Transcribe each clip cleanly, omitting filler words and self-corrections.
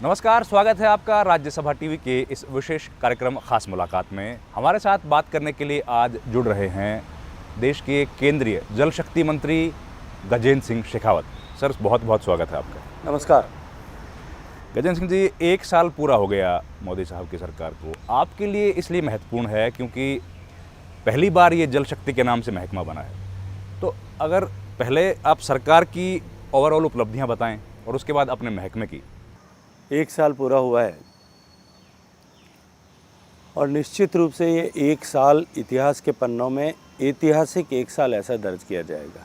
नमस्कार, स्वागत है आपका राज्यसभा टीवी के इस विशेष कार्यक्रम खास मुलाकात में। हमारे साथ बात करने के लिए आज जुड़ रहे हैं देश के केंद्रीय जल शक्ति मंत्री गजेंद्र सिंह शेखावत। सर, बहुत बहुत स्वागत है आपका। नमस्कार। गजेंद्र सिंह जी, 1 साल पूरा हो गया मोदी साहब की सरकार को। आपके लिए इसलिए महत्वपूर्ण है क्योंकि पहली बार ये जल शक्ति के नाम से महकमा बना है। तो अगर पहले आप सरकार की ओवरऑल उपलब्धियां बताएं और उसके बाद अपने महकमे की। 1 साल पूरा हुआ है और निश्चित रूप से ये 1 साल इतिहास के पन्नों में ऐतिहासिक 1 साल ऐसा दर्ज किया जाएगा।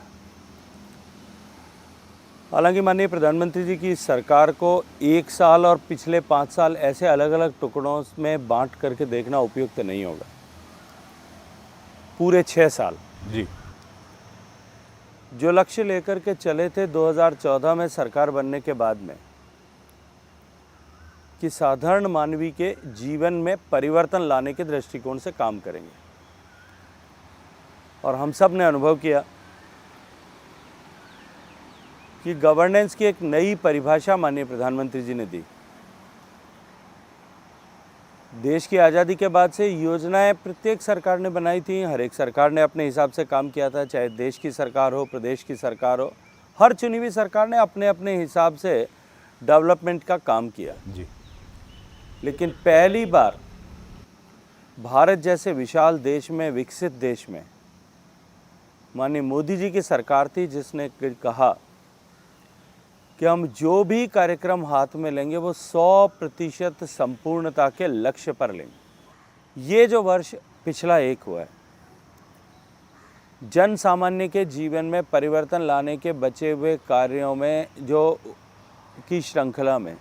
हालांकि माननीय प्रधानमंत्री जी की सरकार को 1 साल और पिछले 5 साल ऐसे अलग अलग टुकड़ों में बांट करके देखना उपयुक्त नहीं होगा। पूरे 6 साल जी, जो लक्ष्य लेकर के चले थे 2014 में सरकार बनने के बाद में कि साधारण मानवी के जीवन में परिवर्तन लाने के दृष्टिकोण से काम करेंगे, और हम सब ने अनुभव किया कि गवर्नेंस की एक नई परिभाषा माननीय प्रधानमंत्री जी ने दी। देश की आज़ादी के बाद से योजनाएं प्रत्येक सरकार ने बनाई थी, हर एक सरकार ने अपने हिसाब से काम किया था, चाहे देश की सरकार हो, प्रदेश की सरकार हो, हर चुनी हुई सरकार ने अपने अपने हिसाब से डेवलपमेंट का काम किया जी। लेकिन पहली बार भारत जैसे विशाल देश में, विकसित देश में माननीय मोदी जी की सरकार थी जिसने कहा कि हम जो भी कार्यक्रम हाथ में लेंगे वो 100% संपूर्णता के लक्ष्य पर लेंगे। ये जो वर्ष पिछला एक हुआ है, जन सामान्य के जीवन में परिवर्तन लाने के बचे हुए कार्यों में की श्रृंखला में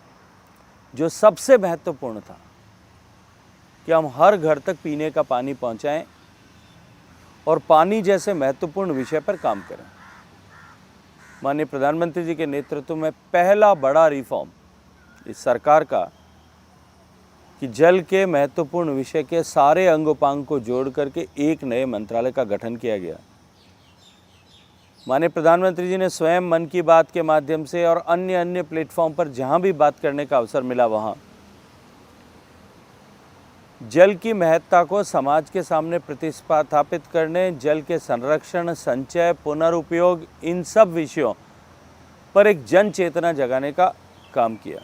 जो सबसे महत्वपूर्ण था कि हम हर घर तक पीने का पानी पहुंचाएं और पानी जैसे महत्वपूर्ण विषय पर काम करें। माननीय प्रधानमंत्री जी के नेतृत्व में पहला बड़ा रिफॉर्म इस सरकार का कि जल के महत्वपूर्ण विषय के सारे अंगोपांग को जोड़ करके एक नए मंत्रालय का गठन किया गया। माननीय प्रधानमंत्री जी ने स्वयं मन की बात के माध्यम से और अन्य प्लेटफॉर्म पर जहां भी बात करने का अवसर मिला वहां जल की महत्ता को समाज के सामने प्रतिस्थापित करने, जल के संरक्षण, संचय, पुनरुपयोग, इन सब विषयों पर एक जन चेतना जगाने का काम किया।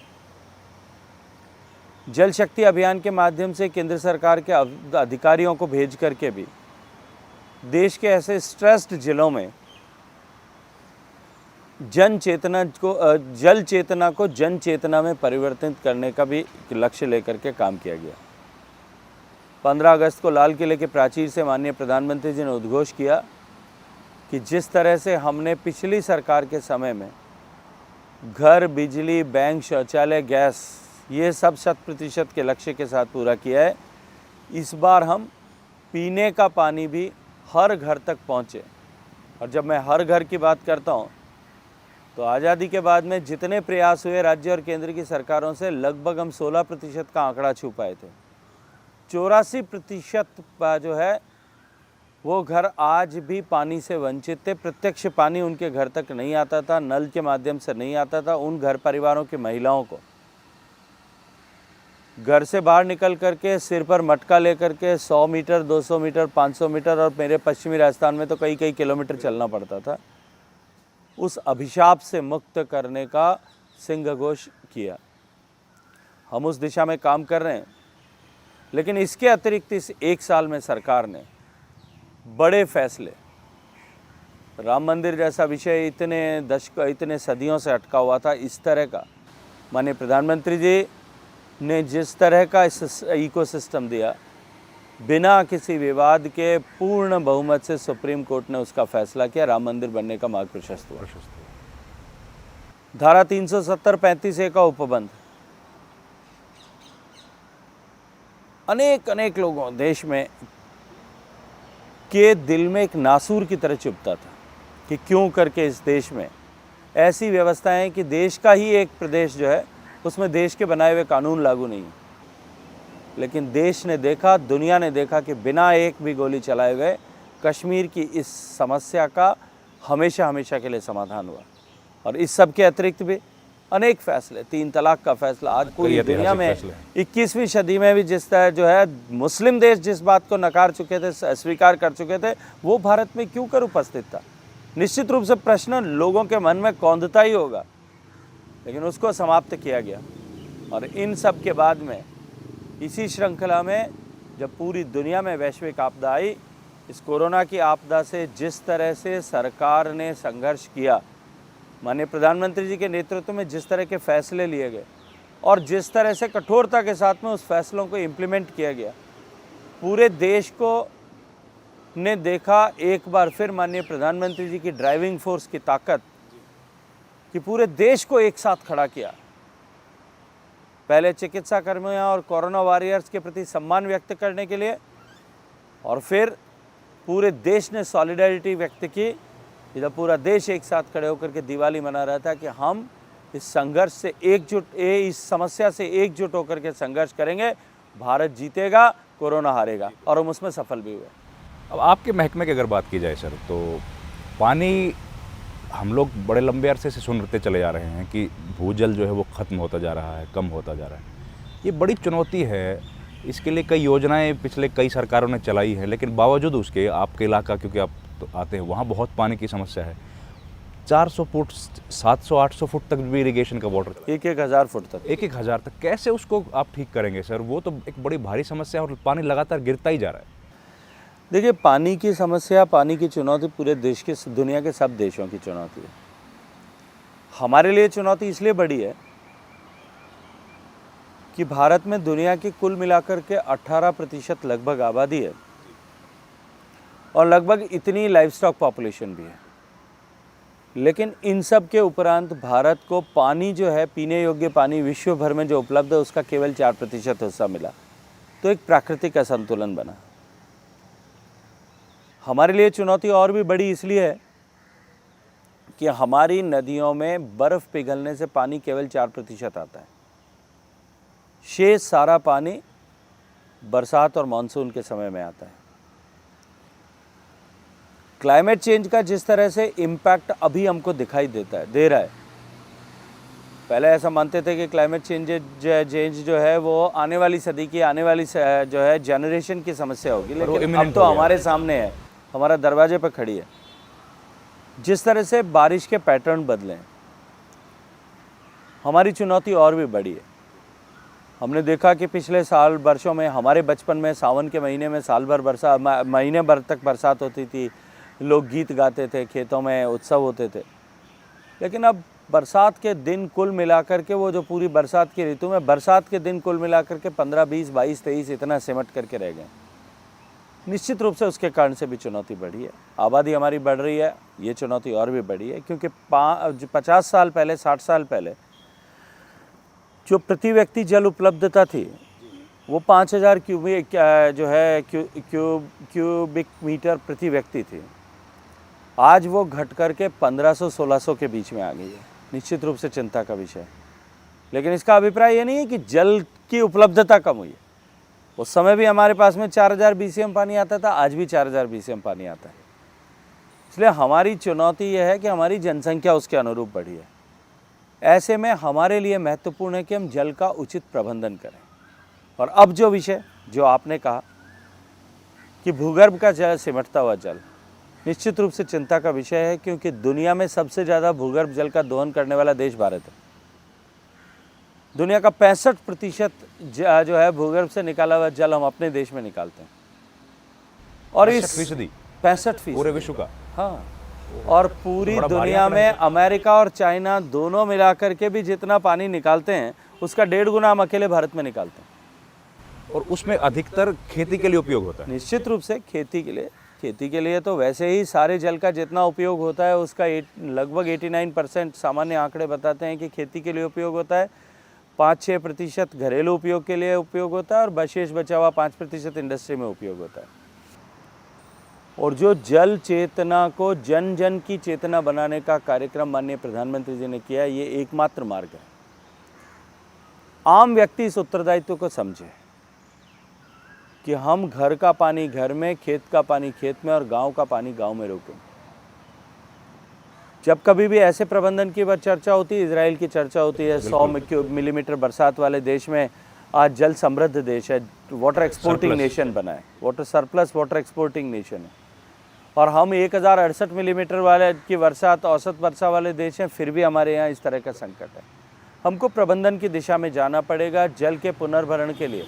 जल शक्ति अभियान के माध्यम से केंद्र सरकार के अधिकारियों को भेज करके भी देश के ऐसे स्ट्रेस्ड जिलों में जल चेतना को जन चेतना में परिवर्तित करने का भी लक्ष्य लेकर के काम किया गया। 15 अगस्त को लाल किले के प्राचीर से माननीय प्रधानमंत्री जी ने उद्घोष किया कि जिस तरह से हमने पिछली सरकार के समय में घर, बिजली, बैंक, शौचालय, गैस, ये सब 100% के लक्ष्य के साथ पूरा किया है, इस बार हम पीने का पानी भी हर घर तक पहुँचे। और जब मैं हर घर की बात करता हूँ तो आज़ादी के बाद में जितने प्रयास हुए राज्य और केंद्र की सरकारों से, लगभग हम 16% का आंकड़ा छू पाए थे। 84% जो है वो घर आज भी पानी से वंचित थे। प्रत्यक्ष पानी उनके घर तक नहीं आता था, नल के माध्यम से नहीं आता था। उन घर परिवारों की महिलाओं को घर से बाहर निकल करके सिर पर मटका लेकर के 100 मीटर, 200 मीटर, 500 मीटर और मेरे पश्चिमी राजस्थान में तो कई किलोमीटर चलना पड़ता था। उस अभिशाप से मुक्त करने का सिंहघोष किया। हम उस दिशा में काम कर रहे हैं, लेकिन इसके अतिरिक्त इस 1 साल में सरकार ने बड़े फैसले, राम मंदिर जैसा विषय इतने सदियों से अटका हुआ था, इस तरह का माननीय प्रधानमंत्री जी ने जिस तरह का इस इकोसिस्टम दिया, बिना किसी विवाद के पूर्ण बहुमत से सुप्रीम कोर्ट ने उसका फैसला किया, राम मंदिर बनने का मार्ग प्रशस्त हुआ। धारा 370-35A का उपबंध अनेक लोगों देश में के दिल में एक नासूर की तरह चुभता था कि क्यों करके इस देश में ऐसी व्यवस्थाएं हैं कि देश का ही एक प्रदेश जो है उसमें देश के बनाए हुए कानून लागू नहीं है। लेकिन देश ने देखा, दुनिया ने देखा कि बिना एक भी गोली चलाए हुए कश्मीर की इस समस्या का हमेशा के लिए समाधान हुआ। और इस सब के अतिरिक्त भी अनेक फैसले, 3 तलाक का फैसला, आज पूरी कई दुनिया में ऐतिहासिक फैसले 21वीं सदी में भी जिस तरह जो है मुस्लिम देश जिस बात को नकार चुके थे, स्वीकार कर चुके थे, वो भारत में क्यों कर उपस्थित था। निश्चित रूप से प्रश्न लोगों के मन में कौंधता ही होगा, लेकिन उसको समाप्त किया गया। और इन सब के बाद में इसी श्रृंखला में जब पूरी दुनिया में वैश्विक आपदा आई, इस कोरोना की आपदा से जिस तरह से सरकार ने संघर्ष किया, माननीय प्रधानमंत्री जी के नेतृत्व में जिस तरह के फैसले लिए गए और जिस तरह से कठोरता के साथ में उस फैसलों को इम्प्लीमेंट किया गया, पूरे देश को ने देखा एक बार फिर माननीय प्रधानमंत्री जी की ड्राइविंग फोर्स की ताकत, कि पूरे देश को एक साथ खड़ा किया। पहले चिकित्सा कर्मियों और कोरोना वॉरियर्स के प्रति सम्मान व्यक्त करने के लिए, और फिर पूरे देश ने सॉलिडारिटी व्यक्त की। इधर पूरा देश एक साथ खड़े होकर के दिवाली मना रहा था कि हम इस संघर्ष से इस समस्या से एकजुट होकर के संघर्ष करेंगे, भारत जीतेगा, कोरोना हारेगा, और हम उसमें सफल भी हुए। अब आपके महकमे की अगर बात की जाए सर, तो पानी हम लोग बड़े लंबे अरसे से सुनते चले जा रहे हैं कि भूजल जो है वो ख़त्म होता जा रहा है, कम होता जा रहा है। ये बड़ी चुनौती है, इसके लिए कई योजनाएं पिछले कई सरकारों ने चलाई हैं, लेकिन बावजूद उसके आपके इलाका, क्योंकि आप तो आते हैं, वहाँ बहुत पानी की समस्या है। 400 फुट 700-800 फुट तक भी इरिगेशन का वाटर, 1,000 फुट तक, 1,000 तक कैसे उसको आप ठीक करेंगे सर? वो तो एक बड़ी भारी समस्या है और पानी लगातार गिरता ही जा रहा है। देखिए, पानी की समस्या, पानी की चुनौती पूरे देश के, दुनिया के सब देशों की चुनौती है। हमारे लिए चुनौती इसलिए बड़ी है कि भारत में दुनिया की कुल मिलाकर के 18% लगभग आबादी है और लगभग इतनी लाइवस्टॉक पॉपुलेशन भी है। लेकिन इन सब के उपरांत भारत को पानी जो है, पीने योग्य पानी विश्व भर में जो उपलब्ध है, उसका केवल 4% हिस्सा मिला। तो एक प्राकृतिक असंतुलन बना। हमारे लिए चुनौती और भी बड़ी इसलिए है कि हमारी नदियों में बर्फ़ पिघलने से पानी केवल 4% आता है। शेष सारा पानी बरसात और मानसून के समय में आता है। क्लाइमेट चेंज का जिस तरह से इम्पैक्ट अभी हमको दिखाई दे रहा है, पहले ऐसा मानते थे कि क्लाइमेट चेंज जो है वो आने वाली सदी की, आने वाली जो है जनरेशन की समस्या होगी, लेकिन अब तो हमारे सामने है, हमारा दरवाजे पर खड़ी है। जिस तरह से बारिश के पैटर्न बदले हैं, हमारी चुनौती और भी बड़ी है। हमने देखा कि पिछले साल वर्षों में, हमारे बचपन में सावन के महीने में साल भर महीने भर तक बरसात होती थी, लोग गीत गाते थे, खेतों में उत्सव होते थे। लेकिन अब बरसात के दिन कुल मिलाकर के, वो जो पूरी बरसात की ऋतु में बरसात के दिन कुल मिलाकर के 15, 20, 22, 23 इतना सिमट करके रह गए। निश्चित रूप से उसके कारण से भी चुनौती बढ़ी है। आबादी हमारी बढ़ रही है, ये चुनौती और भी बढ़ी है, क्योंकि 50 साल पहले, 60 साल पहले जो प्रति व्यक्ति जल उपलब्धता थी वो 5000 क्यूबिक मीटर प्रति व्यक्ति थी। आज वो घट करके 1500-1600 के बीच में आ गई है। निश्चित रूप से चिंता का विषय है, लेकिन इसका अभिप्राय ये नहीं है कि जल की उपलब्धता कम हुई है। उस समय भी हमारे पास में 4000 BCM पानी आता था, आज भी 4000 BCM पानी आता है। इसलिए हमारी चुनौती यह है कि हमारी जनसंख्या उसके अनुरूप बढ़ी है। ऐसे में हमारे लिए महत्वपूर्ण है कि हम जल का उचित प्रबंधन करें। और अब जो विषय जो आपने कहा कि भूगर्भ का जल, सिमटता हुआ जल, निश्चित रूप से चिंता का विषय है, क्योंकि दुनिया में सबसे ज़्यादा भूगर्भ जल का दोहन करने वाला देश भारत है। दुनिया का 65% जो है भूगर्भ से निकाला हुआ जल हम अपने देश में निकालते हैं। और इस 65% पूरे विश्व का, हाँ, और पूरी दुनिया में अमेरिका और चाइना दोनों मिलाकर के भी जितना पानी निकालते हैं, उसका 1.5 गुना हम अकेले भारत में निकालते हैं। और उसमें अधिकतर खेती के लिए उपयोग होता है। निश्चित रूप से खेती के लिए तो वैसे ही सारे जल का जितना उपयोग होता है, उसका लगभग 89% सामान्य आंकड़े बताते हैं कि खेती के लिए उपयोग होता है। 5-6% घरेलू उपयोग के लिए उपयोग होता है, और बशेष बचा हुआ 5% इंडस्ट्री में उपयोग होता है। और जो जल चेतना को जन जन की चेतना बनाने का कार्यक्रम माननीय प्रधानमंत्री जी ने किया, ये एकमात्र मार्ग है। आम व्यक्ति इस उत्तरदायित्व को समझे कि हम घर का पानी घर में, खेत का पानी खेत में और गांव का पानी गांव में रोकें। जब कभी भी ऐसे प्रबंधन की चर्चा होती है, इजराइल की चर्चा होती है। 100 मिलीमीटर बरसात वाले देश में आज जल समृद्ध देश है, वाटर एक्सपोर्टिंग नेशन बना है, water surplus water exporting nation है। और हम 1068 मिलीमीटर वाले की बरसात औसत वर्षा वाले देश हैं, फिर भी हमारे यहाँ इस तरह का संकट है। हमको प्रबंधन की दिशा में जाना पड़ेगा। जल के पुनर्भरण के लिए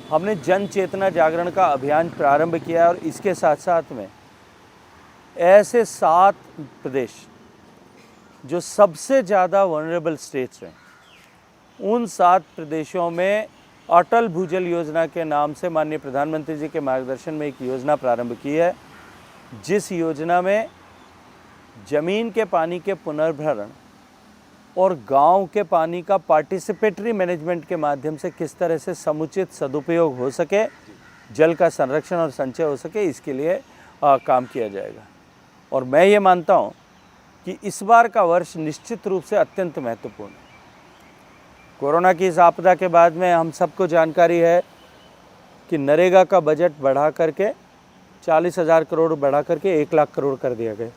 हमने जन चेतना जागरण का अभियान प्रारंभ किया और इसके साथ साथ में ऐसे 7 प्रदेश जो सबसे ज़्यादा वनरेबल स्टेट्स हैं, उन 7 प्रदेशों में अटल भूजल योजना के नाम से माननीय प्रधानमंत्री जी के मार्गदर्शन में एक योजना प्रारंभ की है, जिस योजना में ज़मीन के पानी के पुनर्भरण और गांव के पानी का पार्टिसिपेटरी मैनेजमेंट के माध्यम से किस तरह से समुचित सदुपयोग हो सके, जल का संरक्षण और संचय हो सके, इसके लिए काम किया जाएगा। और मैं ये मानता हूँ कि इस बार का वर्ष निश्चित रूप से अत्यंत महत्वपूर्ण है। कोरोना की इस आपदा के बाद में हम सबको जानकारी है कि नरेगा का बजट बढ़ा करके 40,000 करोड़ बढ़ा करके 1 लाख करोड़ कर दिया गया।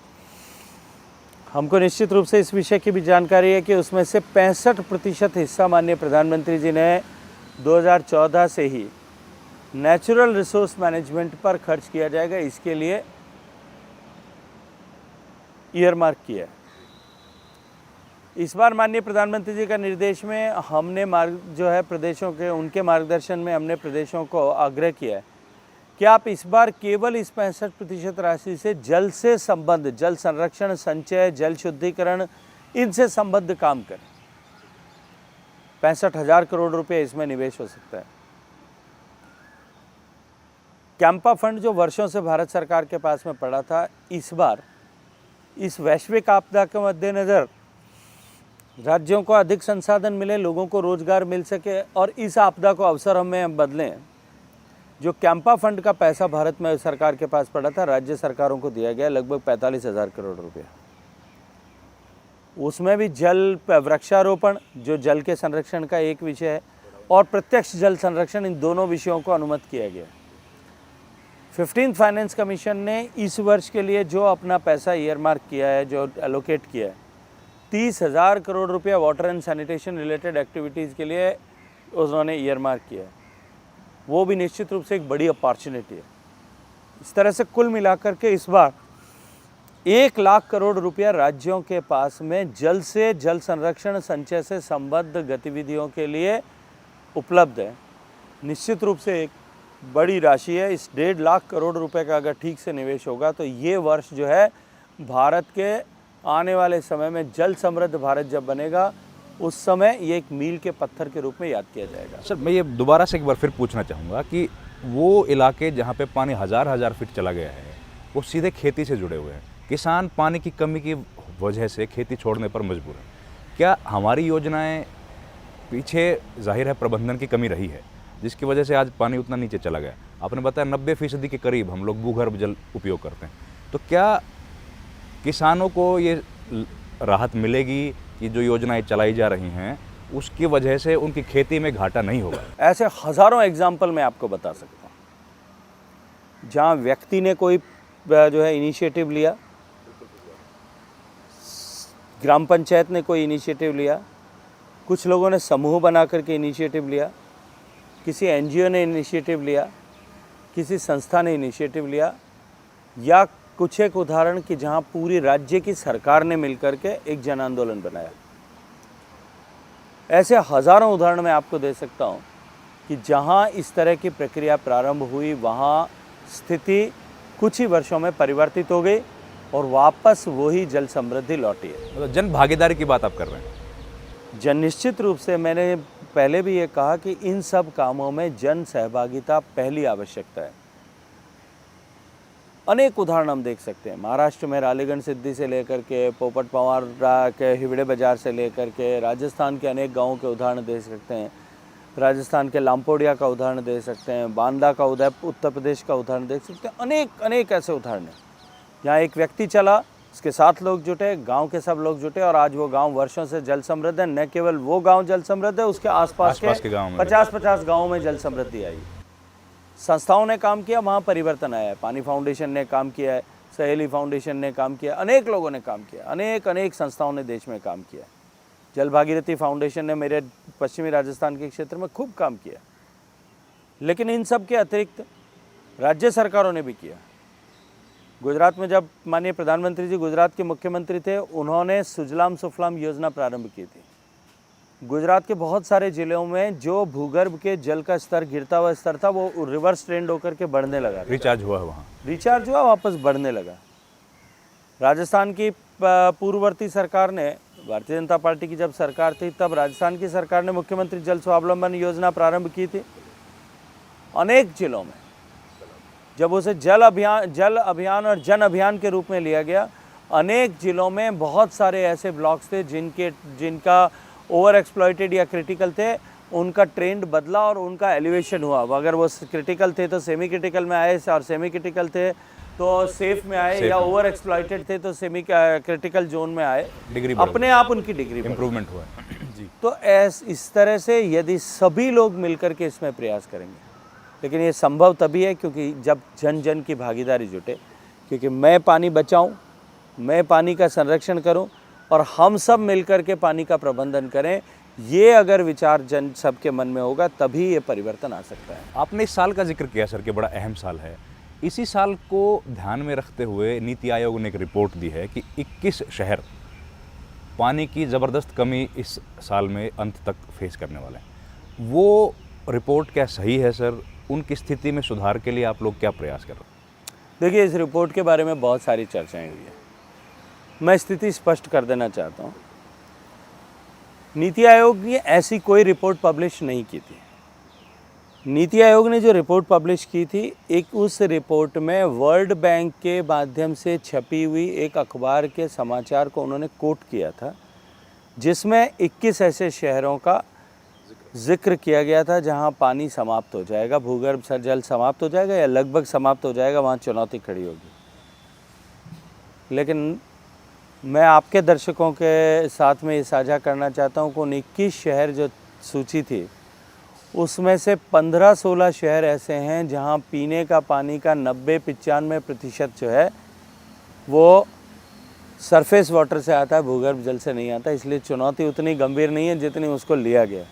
हमको निश्चित रूप से इस विषय की भी जानकारी है कि उसमें से 65% हिस्सा माननीय प्रधानमंत्री जी ने 2014 से ही नेचुरल रिसोर्स मैनेजमेंट पर खर्च किया जाएगा, इसके लिए ईयरमार्क किया है। इस बार माननीय प्रधानमंत्री जी का निर्देश में हमने जो है प्रदेशों के उनके मार्गदर्शन में हमने प्रदेशों को आग्रह किया है कि आप इस बार केवल इस 65% राशि से जल से संबद्ध, जल संरक्षण, संचय, जल शुद्धिकरण, इनसे संबद्ध काम करें। 65,000 करोड़ रुपए इसमें निवेश हो सकता है। कैंपा फंड जो वर्षों से भारत सरकार के पास में पड़ा था, इस बार इस वैश्विक आपदा के मद्देनज़र राज्यों को अधिक संसाधन मिले, लोगों को रोजगार मिल सके और इस आपदा को अवसर हमें बदलें। जो कैंपा फंड का पैसा भारत में सरकार के पास पड़ा था, राज्य सरकारों को दिया गया लगभग 45,000 करोड़ रुपया। उसमें भी जल वृक्षारोपण, जो जल के संरक्षण का एक विषय है, और प्रत्यक्ष जल संरक्षण, इन दोनों विषयों को अनुमत किया गया। 15th फाइनेंस कमीशन ने इस वर्ष के लिए जो अपना पैसा ईयरमार्क किया है, जो एलोकेट किया है, 30,000 करोड़ रुपया water and sanitation related activities के लिए उन्होंने ईयरमार्क किया है। वो भी निश्चित रूप से एक बड़ी अपॉर्चुनिटी है। इस तरह से कुल मिलाकर के इस बार 1 लाख करोड़ रुपया राज्यों के पास में जल से, जल संरक्षण, संचय से संबद्ध गतिविधियों के लिए उपलब्ध है। निश्चित रूप से एक बड़ी राशि है। इस 1.5 लाख करोड़ रुपए का अगर ठीक से निवेश होगा तो ये वर्ष जो है भारत के आने वाले समय में जल समृद्ध भारत जब बनेगा, उस समय ये एक मील के पत्थर के रूप में याद किया जाएगा। सर, मैं ये दोबारा से एक बार फिर पूछना चाहूँगा कि वो इलाके जहाँ पे पानी हज़ार फीट चला गया है, वो सीधे खेती से जुड़े हुए हैं। किसान पानी की कमी की वजह से खेती छोड़ने पर मजबूर है। क्या हमारी योजनाएं पीछे, जाहिर है प्रबंधन की कमी रही है, जिसकी वजह से आज पानी उतना नीचे चला गया? आपने बताया 90% के करीब हम लोग भूगर्भ जल उपयोग करते हैं। तो क्या किसानों को ये राहत मिलेगी कि जो योजनाएं चलाई जा रही हैं उसकी वजह से उनकी खेती में घाटा नहीं होगा? ऐसे हज़ारों एग्जाम्पल मैं आपको बता सकता हूँ जहाँ व्यक्ति ने कोई जो है इनिशिएटिव लिया, ग्राम पंचायत ने कोई इनिशिएटिव लिया, कुछ लोगों ने समूह बना करके इनिशिएटिव लिया, किसी एनजीओ ने इनिशिएटिव लिया, किसी संस्था ने इनिशिएटिव लिया, या कुछ एक उदाहरण कि जहां पूरी राज्य की सरकार ने मिलकर के एक जन आंदोलन बनाया। ऐसे हज़ारों उदाहरण मैं आपको दे सकता हूं कि जहां इस तरह की प्रक्रिया प्रारंभ हुई, वहां स्थिति कुछ ही वर्षों में परिवर्तित हो गई और वापस वही जल समृद्धि लौटी है। मतलब जन भागीदारी की बात आप कर रहे हैं? जन निश्चित रूप से, मैंने पहले भी ये कहा कि इन सब कामों में जन सहभागिता पहली आवश्यकता है। अनेक उदाहरण हम देख सकते हैं। महाराष्ट्र में रालीगंज सिद्धि से लेकर के पोपट पवार के हिवड़े बाजार से लेकर के राजस्थान के अनेक गांवों के उदाहरण दे सकते हैं। राजस्थान के लामपोडिया का उदाहरण दे सकते हैं। बांदा का उत्तर प्रदेश का उदाहरण देख सकते हैं। अनेक ऐसे उदाहरण हैं यहाँ एक व्यक्ति चला, उसके साथ लोग जुटे, गांव के सब लोग जुटे और आज वो गांव वर्षों से जल समृद्ध है। न केवल वो गांव जल समृद्ध है, उसके आसपास के गाँव 50-50 गाँवों में जल समृद्धि आई। संस्थाओं ने काम किया, वहाँ परिवर्तन आया है। पानी फाउंडेशन ने काम किया है, सहेली फाउंडेशन ने काम किया, अनेक लोगों ने काम किया, अनेक संस्थाओं ने देश में काम किया। जल भागीरथी फाउंडेशन ने मेरे पश्चिमी राजस्थान के क्षेत्र में खूब काम किया। लेकिन इन सब के अतिरिक्त राज्य सरकारों ने भी किया। गुजरात में जब माननीय प्रधानमंत्री जी गुजरात के मुख्यमंत्री थे, उन्होंने सुजलाम सुफलाम योजना प्रारंभ की थी। गुजरात के बहुत सारे ज़िलों में जो भूगर्भ के जल का स्तर गिरता हुआ स्तर था, वो रिवर्स ट्रेंड होकर के बढ़ने लगा, रिचार्ज हुआ वहाँ, रिचार्ज हुआ, वापस बढ़ने लगा। राजस्थान की पूर्ववर्ती सरकार ने, भारतीय जनता पार्टी की जब सरकार थी, तब राजस्थान की सरकार ने मुख्यमंत्री जल स्वावलंबन योजना प्रारंभ की थी। अनेक जिलों में जब उसे जल अभियान और जन अभियान के रूप में लिया गया, अनेक जिलों में बहुत सारे ऐसे ब्लॉक्स थे जिनका ओवर एक्सप्लॉइटेड या क्रिटिकल थे, उनका ट्रेंड बदला और उनका एलिवेशन हुआ। अगर वो क्रिटिकल थे तो सेमी क्रिटिकल में आए, और सेमी क्रिटिकल थे तो सेफ में आए, या ओवर एक्सप्लॉइटेड थे तो सेमी क्रिटिकल जोन में आए। डिग्री अपने आप उनकी डिग्री इम्प्रूवमेंट हुआ जी। तो इस तरह से यदि सभी लोग मिलकर के इसमें प्रयास करेंगे, लेकिन ये संभव तभी है क्योंकि जब जन जन की भागीदारी जुटे, क्योंकि मैं पानी बचाऊं, मैं पानी का संरक्षण करूं और हम सब मिलकर के पानी का प्रबंधन करें, ये अगर विचार जन सबके मन में होगा तभी ये परिवर्तन आ सकता है। आपने इस साल का जिक्र किया सर कि बड़ा अहम साल है। इसी साल को ध्यान में रखते हुए नीति आयोग ने एक रिपोर्ट दी है कि 21 शहर पानी की ज़बरदस्त कमी इस साल में अंत तक फेस करने वाले हैं। वो रिपोर्ट क्या सही है सर? उनकी स्थिति में सुधार के लिए आप लोग क्या प्रयास कर रहे हैं? देखिए, इस रिपोर्ट के बारे में बहुत सारी चर्चाएं हुई है। मैं स्थिति स्पष्ट कर देना चाहता हूँ। नीति आयोग ने ऐसी कोई रिपोर्ट पब्लिश नहीं की थी। नीति आयोग ने जो रिपोर्ट पब्लिश की थी, एक उस रिपोर्ट में वर्ल्ड बैंक के माध्यम से छपी हुई एक अखबार के समाचार को उन्होंने कोट किया था, जिसमें 21 ऐसे शहरों का जिक्र किया गया था जहां पानी समाप्त हो जाएगा, भूगर्भ जल समाप्त हो जाएगा या लगभग समाप्त हो जाएगा, वहां चुनौती खड़ी होगी। लेकिन मैं आपके दर्शकों के साथ में ये साझा करना चाहता हूं कि उन 21 शहर जो सूची थी, उसमें से 15-16 शहर ऐसे हैं जहां पीने का पानी का 90-95% जो है वो सरफेस वाटर से आता है, भूगर्भ जल से नहीं आता। इसलिए चुनौती उतनी गंभीर नहीं है जितनी उसको लिया गया।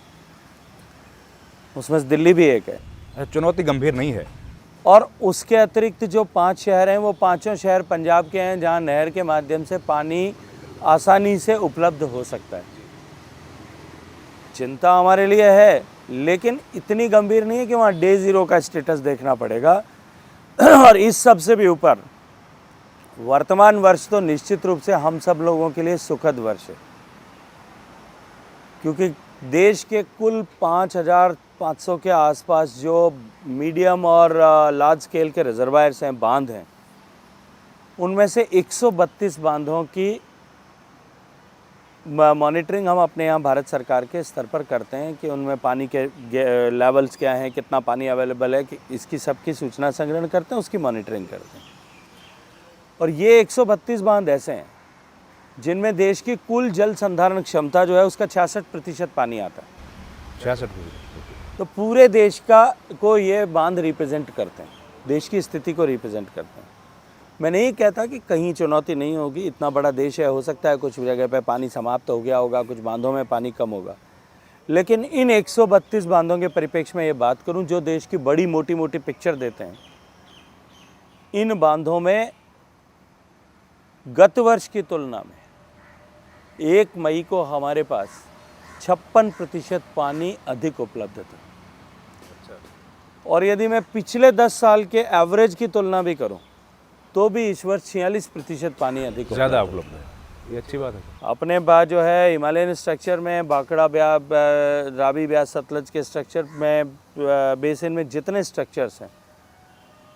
उसमें से दिल्ली भी एक है। चुनौती गंभीर नहीं है। और उसके अतिरिक्त जो 5 शहर हैं, वो पांचों शहर पंजाब के हैं जहां नहर के माध्यम से पानी आसानी से उपलब्ध हो सकता है। चिंता हमारे लिए है, लेकिन इतनी गंभीर नहीं है कि वहाँ डे ज़ीरो का स्टेटस देखना पड़ेगा। और इस सब से भी ऊपर वर्तमान वर्ष तो निश्चित रूप से हम सब लोगों के लिए सुखद वर्ष है, क्योंकि देश के कुल 5,500 के आसपास जो मीडियम और लार्ज स्केल के रिजर्वायर्स हैं, बांध हैं, उनमें से 132 बांधों की मॉनिटरिंग हम अपने यहाँ भारत सरकार के स्तर पर करते हैं कि उनमें पानी के लेवल्स क्या हैं, कितना पानी अवेलेबल है, कि इसकी सबकी सूचना संग्रहण करते हैं, उसकी मॉनिटरिंग करते हैं। और ये 132 बांध ऐसे हैं जिनमें देश की कुल जल संधारण क्षमता जो है उसका 66% पानी आता है। 66%। तो पूरे देश को ये बांध रिप्रेजेंट करते हैं, देश की स्थिति को रिप्रेजेंट करते हैं। मैं नहीं कहता कि कहीं चुनौती नहीं होगी, इतना बड़ा देश है, हो सकता है कुछ जगह पे पानी समाप्त हो गया होगा, कुछ बांधों में पानी कम होगा, लेकिन इन 132 बांधों के परिप्रेक्ष्य में ये बात करूं जो देश की बड़ी मोटी मोटी पिक्चर देते हैं, इन बांधों में गत वर्ष की तुलना में 1 मई को हमारे पास 56% पानी अधिक उपलब्ध था। और यदि मैं पिछले 10 साल के एवरेज की तुलना भी करूं तो भी इस वर्ष 46% पानी अधिक ज़्यादा उपलब्ध है। ये अच्छी बात है। अपने बाद जो है हिमालयन स्ट्रक्चर में बांकड़ा रावी ब्यास सतलज के स्ट्रक्चर में बेसिन में जितने स्ट्रक्चर्स हैं,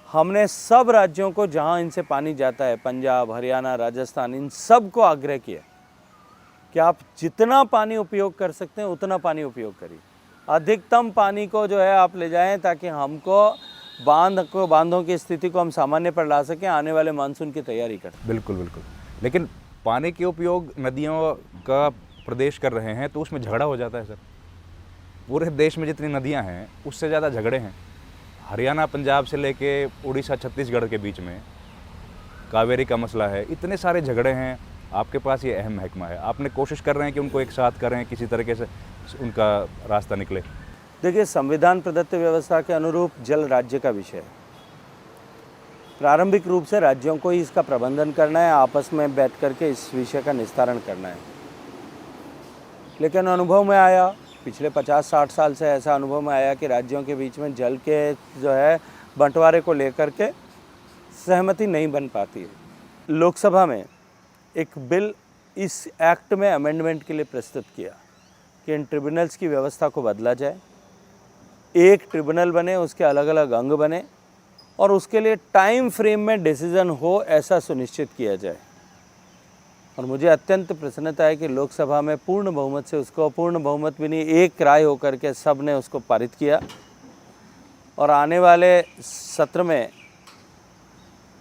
हमने सब राज्यों को जहां इनसे पानी जाता है, पंजाब, हरियाणा, राजस्थान, इन सब को आग्रह किया कि आप जितना पानी उपयोग कर सकते हैं उतना पानी उपयोग करिए, अधिकतम पानी को जो है आप ले जाएं, ताकि हमको बांधों की स्थिति को हम सामान्य पर ला सकें, आने वाले मानसून की तैयारी करें। बिल्कुल बिल्कुल। लेकिन पानी के उपयोग नदियों का प्रदेश कर रहे हैं तो उसमें झगड़ा हो जाता है सर। पूरे देश में जितनी नदियां हैं उससे ज़्यादा झगड़े हैं। हरियाणा पंजाब से लेके उड़ीसा छत्तीसगढ़ के बीच में कावेरी का मसला है, इतने सारे झगड़े हैं, आपके पास ये अहम महकमा है, आपने कोशिश कर रहे हैं कि उनको एक साथ करें, किसी तरीके से उनका रास्ता निकले। देखिए, संविधान प्रदत्त व्यवस्था के अनुरूप जल राज्य का विषय है। प्रारंभिक रूप से राज्यों को ही इसका प्रबंधन करना है, आपस में बैठ करके इस विषय का निस्तारण करना है। लेकिन अनुभव में आया, पिछले 50-60 साल से ऐसा अनुभव में आया कि राज्यों के बीच में जल के जो है बंटवारे को लेकर के सहमति नहीं बन पाती है। लोकसभा में एक बिल इस एक्ट में अमेंडमेंट के लिए प्रस्तुत किया कि इन ट्रिब्यूनल्स की व्यवस्था को बदला जाए, एक ट्रिब्यूनल बने, उसके अलग अलग अंग बने और उसके लिए टाइम फ्रेम में डिसीजन हो, ऐसा सुनिश्चित किया जाए। और मुझे अत्यंत प्रसन्नता है कि लोकसभा में पूर्ण बहुमत से उसको, पूर्ण बहुमत भी नहीं, एक राय होकर के सब ने उसको पारित किया। और आने वाले सत्र में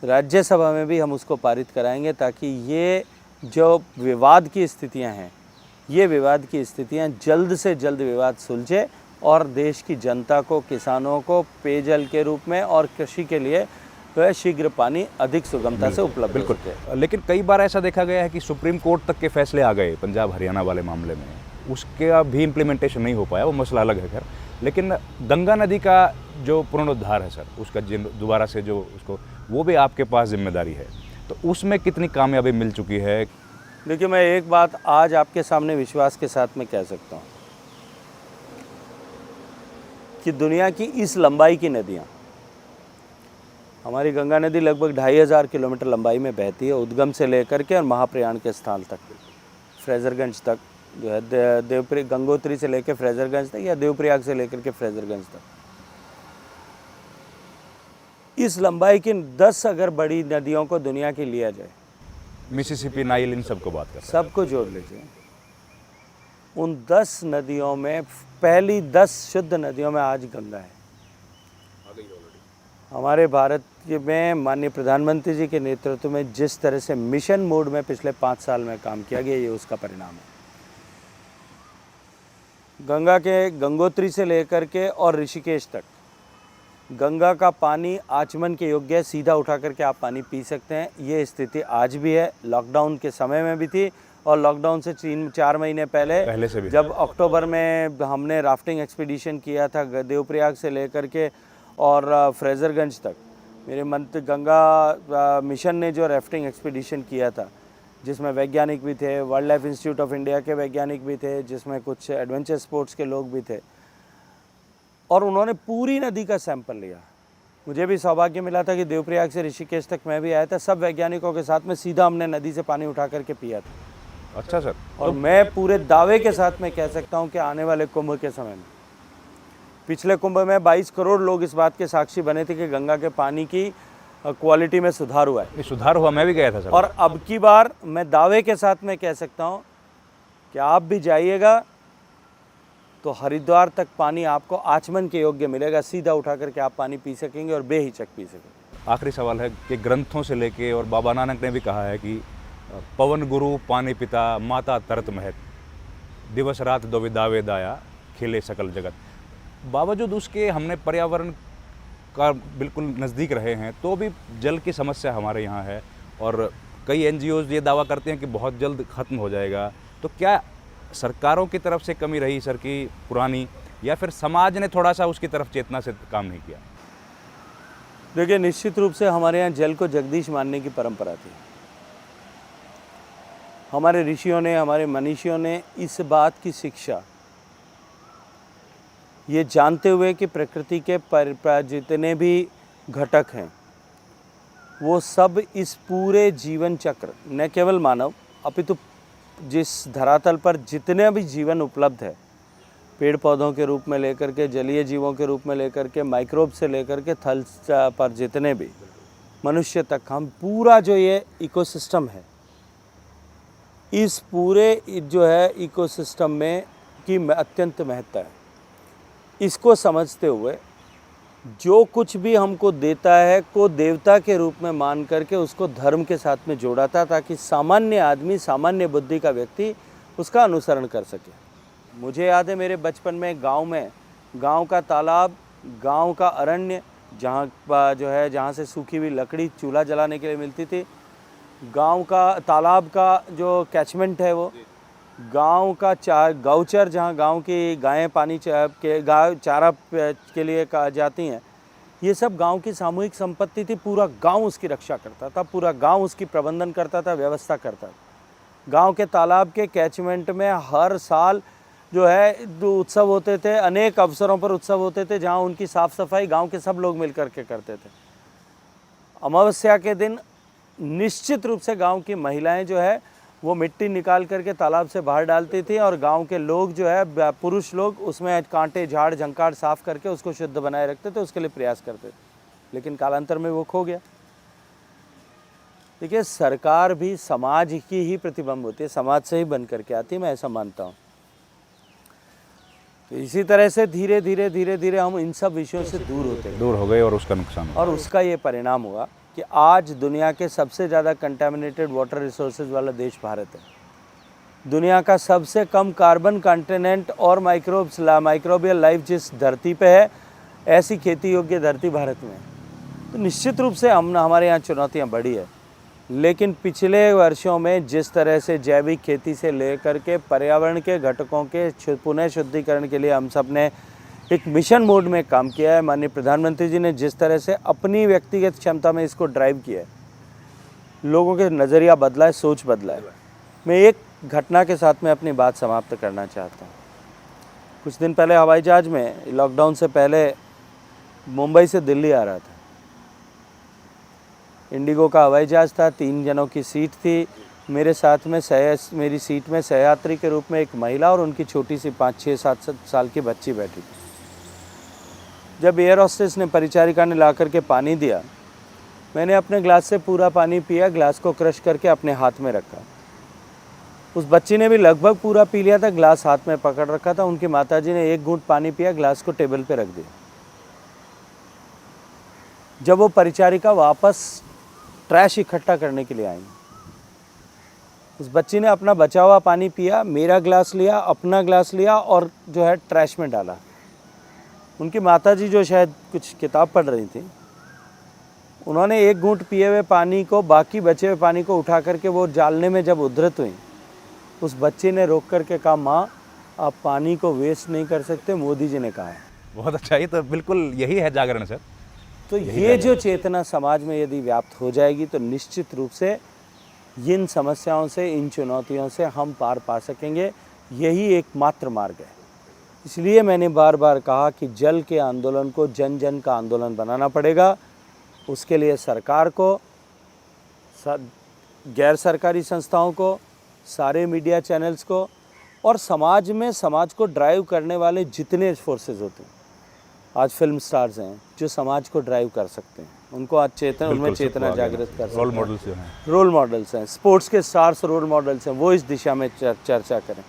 राज्यसभा में भी हम उसको पारित कराएंगे, ताकि ये जो विवाद की स्थितियां हैं, ये विवाद की स्थितियां जल्द से जल्द विवाद सुलझे और देश की जनता को, किसानों को पेयजल के रूप में और कृषि के लिए तो शीघ्र पानी अधिक सुगमता से उपलब्ध बिल्कुल। हो सके। लेकिन कई बार ऐसा देखा गया है कि सुप्रीम कोर्ट तक के फैसले आ गए पंजाब हरियाणा वाले मामले में, उसका भी इम्प्लीमेंटेशन नहीं हो पाया, वो मसला अलग है खैर। लेकिन गंगा नदी का जो पुनरुद्धार है सर, उसका दोबारा से जो उसको, वो भी आपके पास जिम्मेदारी है, तो उसमें कितनी कामयाबी मिल चुकी है? देखिए, मैं एक बात आज आपके सामने विश्वास के साथ में कह सकता हूँ कि दुनिया की इस लंबाई की नदियाँ, हमारी गंगा नदी लगभग 2500 किलोमीटर लंबाई में बहती है, उद्गम से लेकर के और महाप्रयाण के स्थान तक, फ्रेजरगंज तक जो है, देवप्रयाग, गंगोत्री से लेकर फ्रेजरगंज तक या देवप्रयाग से लेकर के फ्रेजरगंज तक। इस लंबाई की 10 अगर बड़ी नदियों को दुनिया की लिया जाए, मिसिसिपी, नाइल, इन सबको बात कर, सबको जोड़ लीजिए, उन 10 नदियों में पहली 10 शुद्ध नदियों में आज गंगा है। हमारे भारत में माननीय प्रधानमंत्री जी के नेतृत्व में जिस तरह से मिशन मोड में पिछले 5 साल में काम किया गया, ये उसका परिणाम है। गंगा के गंगोत्री से लेकर के और ऋषिकेश तक गंगा का पानी आचमन के योग्य है, सीधा उठा करके आप पानी पी सकते हैं। ये स्थिति आज भी है, लॉकडाउन के समय में भी थी और लॉकडाउन से 3-4 महीने पहले से भी, जब अक्टूबर में हमने राफ्टिंग एक्सपीडिशन किया था देवप्रयाग से लेकर के और फ्रेजरगंज तक, मेरे मंत्री गंगा मिशन ने जो राफ्टिंग एक्सपीडिशन किया था, जिसमें वैज्ञानिक भी थे, wild life institute of India के वैज्ञानिक भी थे, जिसमें कुछ एडवेंचर स्पोर्ट्स के लोग भी थे, और उन्होंने पूरी नदी का सैंपल लिया। मुझे भी सौभाग्य मिला था कि देवप्रयाग से ऋषिकेश तक मैं भी आया था, सब वैज्ञानिकों के साथ में सीधा हमने नदी से पानी उठा करके पिया था। अच्छा सर। और मैं पूरे दावे के साथ में कह सकता हूं कि आने वाले कुंभ के समय में, पिछले कुंभ में 22 करोड़ लोग इस बात के साक्षी बने थे कि गंगा के पानी की क्वालिटी में सुधार हुआ है। सुधार हुआ, मैं भी गया था सर। और अब की बार मैं दावे के साथ में कह सकता हूं कि आप भी जाइएगा तो हरिद्वार तक पानी आपको आचमन के योग्य मिलेगा, सीधा उठा करके आप पानी पी सकेंगे और बेहिचक पी सकेंगे। आखिरी सवाल है कि ग्रंथों से लेके, और बाबा नानक ने भी कहा है कि पवन गुरु पानी पिता माता तरत महत, दिवस रात दुविधावे दाया खिले सकल जगत। बावजूद उसके हमने पर्यावरण का बिल्कुल नज़दीक रहे हैं, तो भी जल की समस्या हमारे यहाँ है और कई NGOs ये दावा करते हैं कि बहुत जल्द ख़त्म हो जाएगा। तो क्या सरकारों की तरफ से कमी रही सर की पुरानी, या फिर समाज ने थोड़ा सा उसकी तरफ चेतना से काम नहीं किया? देखिए, निश्चित रूप से हमारे यहाँ जल को जगदीश मानने की परंपरा थी। हमारे ऋषियों ने, हमारे मनीषियों ने इस बात की शिक्षा ये जानते हुए कि प्रकृति के जितने भी घटक हैं वो सब इस पूरे जीवन चक्र, न केवल मानव अपितु जिस धरातल पर जितने भी जीवन उपलब्ध है, पेड़ पौधों के रूप में लेकर के, जलीय जीवों के रूप में लेकर के, माइक्रोब से लेकर के थल पर जितने भी मनुष्य तक, हम पूरा जो ये इकोसिस्टम है, इस पूरे जो है इकोसिस्टम में की अत्यंत महत्ता है। इसको समझते हुए जो कुछ भी हमको देता है को देवता के रूप में मान करके उसको धर्म के साथ में जोड़ा था, ताकि सामान्य आदमी, सामान्य बुद्धि का व्यक्ति उसका अनुसरण कर सके। मुझे याद है मेरे बचपन में गांव का तालाब, गांव का अरण्य, जहाँ जो है जहाँ से सूखी हुई लकड़ी चूल्हा जलाने के लिए मिलती थी, गांव का तालाब का जो कैचमेंट है वो, गांव का गौचर जहां गांव की गायें पानी गाय चारा के लिए जाती हैं, ये सब गांव की सामूहिक संपत्ति थी। पूरा गांव उसकी रक्षा करता था, पूरा गांव उसकी प्रबंधन करता था, व्यवस्था करता था। गांव के तालाब के कैचमेंट में हर साल जो है जो उत्सव होते थे, अनेक अवसरों पर उत्सव होते थे जहां उनकी साफ़ सफाई गांव के सब लोग मिलकर के करते थे। अमावस्या के दिन निश्चित रूप से गांव की महिलाएं जो है वो मिट्टी निकाल करके तालाब से बाहर डालती थी और गांव के लोग जो है पुरुष लोग उसमें कांटे झाड़ झंकार साफ करके उसको शुद्ध बनाए रखते थे, उसके लिए प्रयास करते थे। लेकिन कालांतर में वो खो गया। देखिए, सरकार भी समाज की ही प्रतिबिंब होती है, समाज से ही बन करके आती है, मैं ऐसा मानता हूँ। तो इसी तरह से धीरे धीरे हम इन सब विषयों से दूर हो गए और उसका नुकसान हुआ। और उसका ये परिणाम हुआ कि आज दुनिया के सबसे ज़्यादा कंटेमिनेटेड वाटर रिसोर्सेज वाला देश भारत है। दुनिया का सबसे कम कार्बन कंटेनेंट और माइक्रोबियल लाइफ जिस धरती पे है, ऐसी खेती योग्य धरती भारत में है। तो निश्चित रूप से हमारे यहाँ चुनौतियाँ बढ़ी है। लेकिन पिछले वर्षों में जिस तरह से जैविक खेती से लेकर के पर्यावरण के घटकों के पुनः शुद्धिकरण के लिए हम सब ने एक मिशन मोड में काम किया है, माननीय प्रधानमंत्री जी ने जिस तरह से अपनी व्यक्तिगत क्षमता में इसको ड्राइव किया है, लोगों के नज़रिया बदला है, सोच बदला है। मैं एक घटना के साथ में अपनी बात समाप्त करना चाहता हूँ। कुछ दिन पहले हवाई जहाज़ में, लॉकडाउन से पहले, मुंबई से दिल्ली आ रहा था। इंडिगो का हवाई जहाज़ था, 3 जनों की सीट थी। मेरे साथ में मेरी सीट में सहयात्री के रूप में एक महिला और उनकी छोटी सी 5-6-7 साल की बच्ची बैठी थी। जब एयर होस्टेस ने, परिचारिका ने ला करके पानी दिया, मैंने अपने ग्लास से पूरा पानी पिया, ग्लास को क्रश करके अपने हाथ में रखा। उस बच्ची ने भी लगभग पूरा पी लिया था, ग्लास हाथ में पकड़ रखा था। उनकी माताजी ने एक घूंट पानी पिया, ग्लास को टेबल पे रख दिया। जब वो परिचारिका वापस ट्रैश इकट्ठा करने के लिए आई, उस बच्ची ने अपना बचा हुआ पानी पिया, मेरा ग्लास लिया, अपना ग्लास लिया और जो है ट्रैश में डाला। उनकी माताजी जो शायद कुछ किताब पढ़ रही थी, उन्होंने एक घूंट पिए हुए पानी को, बाकी बचे हुए पानी को उठा करके वो डालने में जब उद्धृत हुई, उस बच्चे ने रोक करके कहा, माँ आप पानी को वेस्ट नहीं कर सकते, मोदी जी ने कहा है। बहुत अच्छा, ये तो बिल्कुल यही है जागरण सर। तो ये जो चेतना समाज में यदि व्याप्त हो जाएगी तो निश्चित रूप से इन समस्याओं से, इन चुनौतियों से हम पार पा सकेंगे। यही एकमात्र मार्ग है। इसलिए मैंने बार बार कहा कि जल के आंदोलन को जन जन का आंदोलन बनाना पड़ेगा। उसके लिए सरकार को, गैर सरकारी संस्थाओं को, सारे मीडिया चैनल्स को और समाज में समाज को ड्राइव करने वाले जितने फोर्सेस होते हैं, आज फिल्म स्टार्स हैं जो समाज को ड्राइव कर सकते हैं, उनको आज उनमें चेतना जागृत कर सकते हैं। रोल मॉडल्स हैं, स्पोर्ट्स के स्टार्स रोल मॉडल्स हैं, वो इस दिशा में चर्चा करें।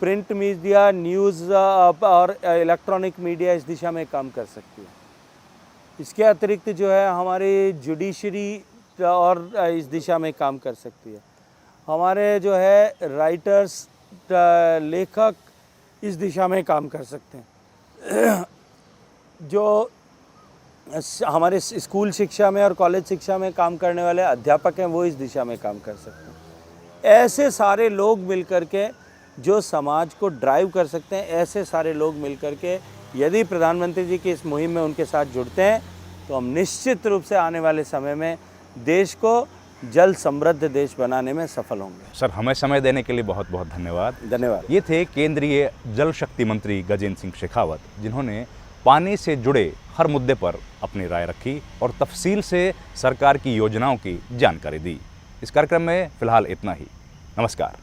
प्रिंट मीडिया, न्यूज़ और इलेक्ट्रॉनिक मीडिया इस दिशा में काम कर सकती है। इसके अतिरिक्त जो है हमारी जुडिशरी और इस दिशा में काम कर सकती है। हमारे जो है राइटर्स, लेखक इस दिशा में काम कर सकते हैं। जो हमारे स्कूल शिक्षा में और कॉलेज शिक्षा में काम करने वाले अध्यापक हैं, वो इस दिशा में काम कर सकते हैं। ऐसे सारे लोग मिलकर के जो समाज को ड्राइव कर सकते हैं, ऐसे सारे लोग मिलकर के यदि प्रधानमंत्री जी की इस मुहिम में उनके साथ जुड़ते हैं तो हम निश्चित रूप से आने वाले समय में देश को जल समृद्ध देश बनाने में सफल होंगे। सर, हमें समय देने के लिए बहुत बहुत धन्यवाद। ये थे केंद्रीय जल शक्ति मंत्री गजेंद्र सिंह शेखावत, जिन्होंने पानी से जुड़े हर मुद्दे पर अपनी राय रखी और तफसील से सरकार की योजनाओं की जानकारी दी। इस कार्यक्रम में फिलहाल इतना ही। नमस्कार।